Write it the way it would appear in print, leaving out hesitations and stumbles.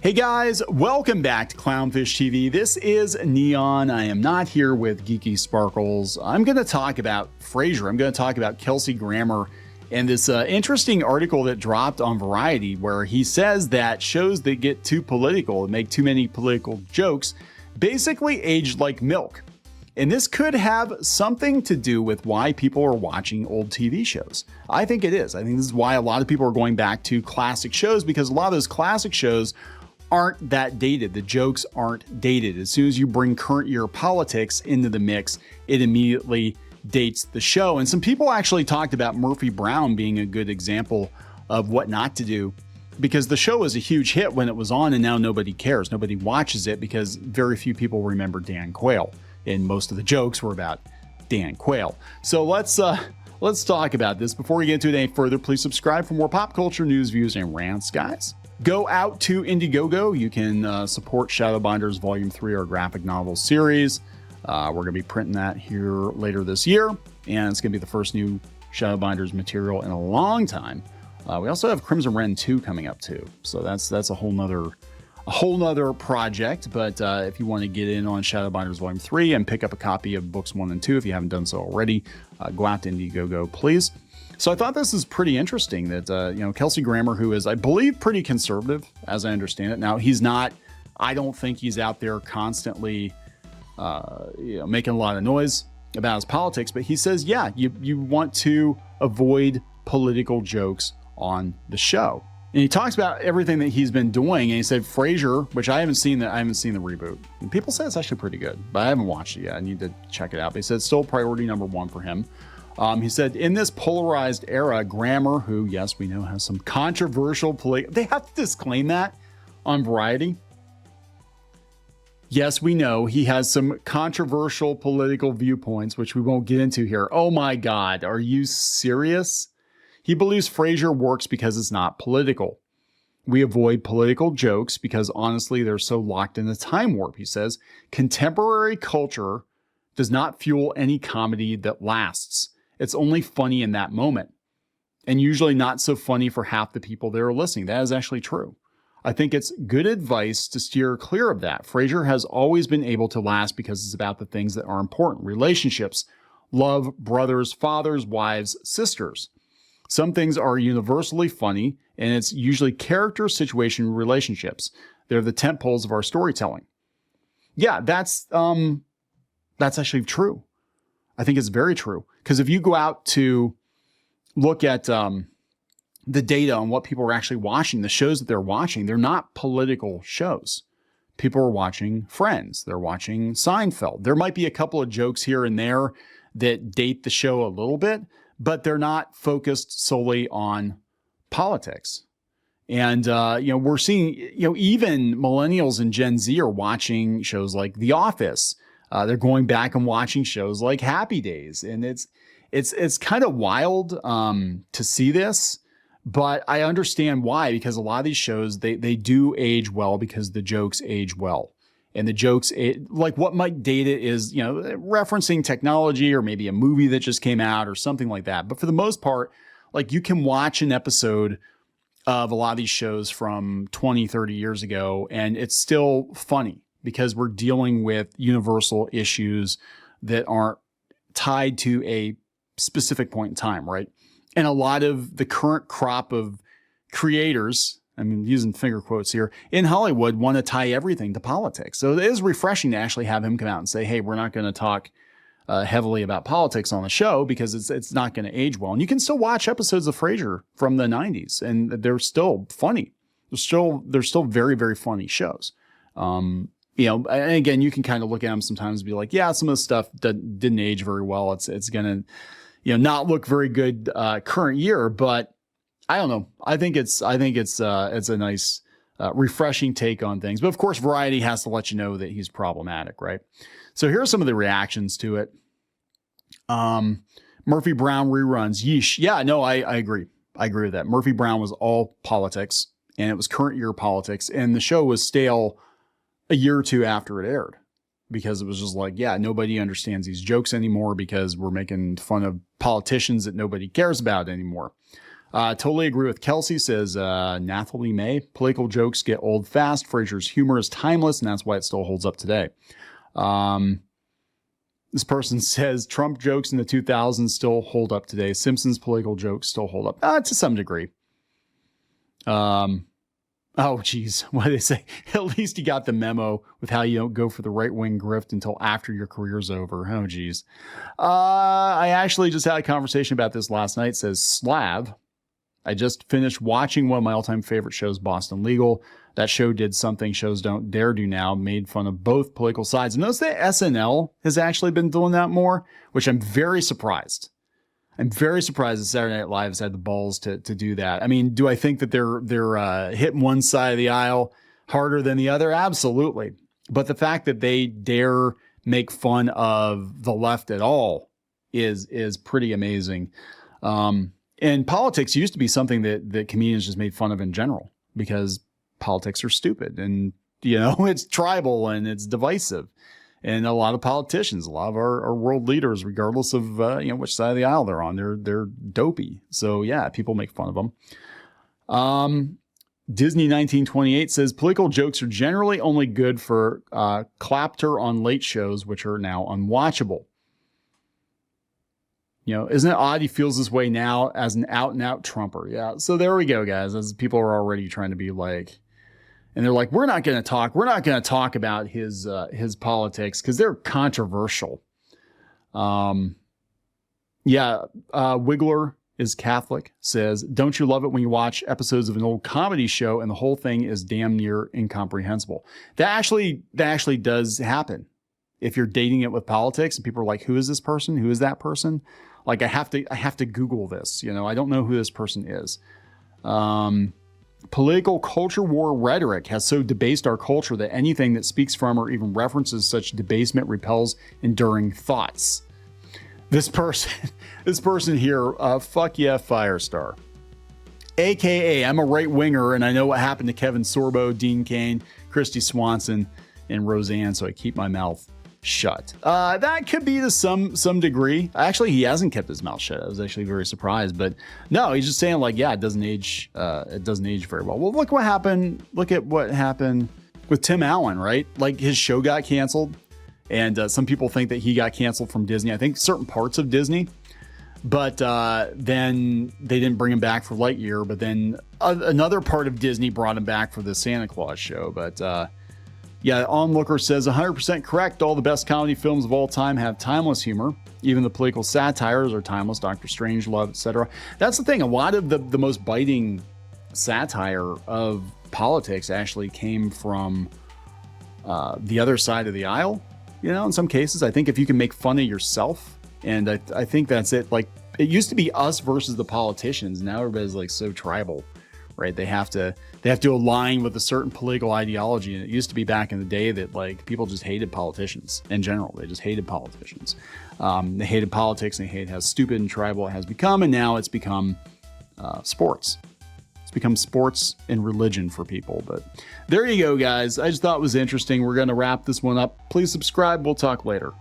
Hey guys, welcome back to Clownfish TV. This is Kneon. I am not here with Geeky Sparkles. I'm going to talk about Frasier. I'm going to talk about Kelsey Grammer and this interesting article that dropped on Variety where he says that shows that get too political and make too many political jokes basically age like milk. And this could have something to do with why people are watching old TV shows. I think it is. I think this is why a lot of people are going back to classic shows, because a lot of those classic shows aren't that dated. The jokes aren't dated. As soon as you bring current year politics into the mix, it immediately dates the show. And some people actually talked about Murphy Brown being a good example of what not to do, because the show was a huge hit when it was on and now nobody cares. Nobody watches it because very few people remember Dan Quayle. And most of the jokes were about Dan Quayle. So let's talk about this. Before we get into it any further, please subscribe for more pop culture news, views, and rants, guys. Go out to Indiegogo. You can support Shadowbinders Volume 3, our graphic novel series. We're going to be printing that here later this year, and it's going to be the first new Shadowbinders material in a long time. We also have Crimson Wren 2 coming up too, so that's a whole nother project. But if you want to get in on Shadowbinders Volume 3 and pick up a copy of books 1 and 2, if you haven't done so already, go out to Indiegogo, please. So I thought this is pretty interesting that, Kelsey Grammer, who is, I believe, pretty conservative, as I understand it. Now, he's not, I don't think he's out there constantly, making a lot of noise about his politics, but he says, yeah, you want to avoid political jokes on the show. And he talks about everything that he's been doing, and he said Frasier, which I haven't seen the reboot. And people say it's actually pretty good, but I haven't watched it yet. I need to check it out. But he said it's still priority number 1 for him. He said in this polarized era, Grammer, who, yes, we know has some controversial they have to disclaim that on Variety. Yes, we know he has some controversial political viewpoints, which we won't get into here. Oh my God, are you serious? He believes Frasier works because it's not political. We avoid political jokes because honestly, they're so locked in a time warp. He says, contemporary culture does not fuel any comedy that lasts. It's only funny in that moment, and usually not so funny for half the people that are listening. That is actually true. I think it's good advice to steer clear of that. Frasier has always been able to last because it's about the things that are important. Relationships, love, brothers, fathers, wives, sisters. Some things are universally funny, and it's usually character, situation, relationships. They're the tent poles of our storytelling. Yeah, that's actually true. I think it's very true. Because if you go out to look at the data on what people are actually watching, the shows that they're watching, they're not political shows. People are watching Friends. They're watching Seinfeld. There might be a couple of jokes here and there that date the show a little bit, but they're not focused solely on politics. And, we're seeing, even millennials and Gen Z are watching shows like The Office. They're going back and watching shows like Happy Days. And it's kind of wild to see this, but I understand why, because a lot of these shows, they do age well because the jokes age well. And the jokes, like what might date it is, referencing technology or maybe a movie that just came out or something like that. But for the most part, like you can watch an episode of a lot of these shows from 20, 30 years ago, and it's still funny because we're dealing with universal issues that aren't tied to a specific point in time, right? And a lot of the current crop of creators, I'm using finger quotes here, in Hollywood want to tie everything to politics. So it is refreshing to actually have him come out and say, hey, we're not going to talk heavily about politics on the show because it's not going to age well. And you can still watch episodes of Frasier from the 90s, and they're still funny. They're still very, very funny shows. And again, you can kind of look at them sometimes and be like, yeah, some of the stuff that didn't age very well. It's going to, not look very good current year, but I don't know. I think it's a nice, refreshing take on things. But of course, Variety has to let you know that he's problematic, right? So here are some of the reactions to it. Murphy Brown reruns. Yeesh. Yeah, no, I agree. I agree with that. Murphy Brown was all politics, and it was current year politics, and the show was stale a year or two after it aired because it was just like, yeah, nobody understands these jokes anymore because we're making fun of politicians that nobody cares about anymore. Totally agree with Kelsey, says Nathalie May. Political jokes get old fast. Frasier's humor is timeless, and that's why it still holds up today. This person says Trump jokes in the 2000s still hold up today. Simpsons political jokes still hold up to some degree. Oh, geez. What do they say? At least you got the memo with how you don't go for the right-wing grift until after your career's over. Oh, geez. I actually just had a conversation about this last night. It says Slav. I just finished watching one of my all-time favorite shows, Boston Legal. That show did something shows don't dare do now, made fun of both political sides. And notice that SNL has actually been doing that more, which I'm very surprised. I'm very surprised that Saturday Night Live has had the balls to do that. I mean, do I think that they're hitting one side of the aisle harder than the other? Absolutely. But the fact that they dare make fun of the left at all is pretty amazing. And politics used to be something that comedians just made fun of in general because politics are stupid and, it's tribal and it's divisive. And a lot of politicians, a lot of our world leaders, regardless of, which side of the aisle they're on, they're dopey. So yeah, people make fun of them. Disney 1928 says political jokes are generally only good for clapter on late shows, which are now unwatchable. Isn't it odd he feels this way now as an out and out Trumper? Yeah. So there we go, guys. As people are already trying to be like, and they're like, we're not going to talk about his politics because they're controversial. Wiggler is Catholic, says, don't you love it when you watch episodes of an old comedy show and the whole thing is damn near incomprehensible? That actually does happen. If you're dating it with politics and people are like, who is this person? Who is that person? Like, I have to Google this. I don't know who this person is. Political culture war rhetoric has so debased our culture that anything that speaks from or even references such debasement repels enduring thoughts. This person here, fuck yeah, Firestar. AKA, I'm a right winger and I know what happened to Kevin Sorbo, Dean Cain, Christy Swanson, and Roseanne, so I keep my mouth shut. That could be to some degree. Actually, he hasn't kept his mouth shut. I was actually very surprised, but no, he's just saying like, yeah, it doesn't age very well. Well, look at what happened with Tim Allen, right? Like his show got canceled and some people think that he got canceled from Disney. I think certain parts of Disney, but then they didn't bring him back for Lightyear, but then another part of Disney brought him back for the Santa Claus show, but yeah, Onlooker says 100% correct. All the best comedy films of all time have timeless humor. Even the political satires are timeless. Dr. Strangelove, etc. That's the thing. A lot of the most biting satire of politics actually came from the other side of the aisle. In some cases, I think if you can make fun of yourself, and I think that's it. Like it used to be us versus the politicians. Now everybody's like so tribal. Right, they have to align with a certain political ideology, and it used to be back in the day that like people just hated politicians in general. They just hated politicians. They hated politics, and they hated how stupid and tribal it has become. And now it's become sports. It's become sports and religion for people. But there you go, guys. I just thought it was interesting. We're going to wrap this one up. Please subscribe. We'll talk later.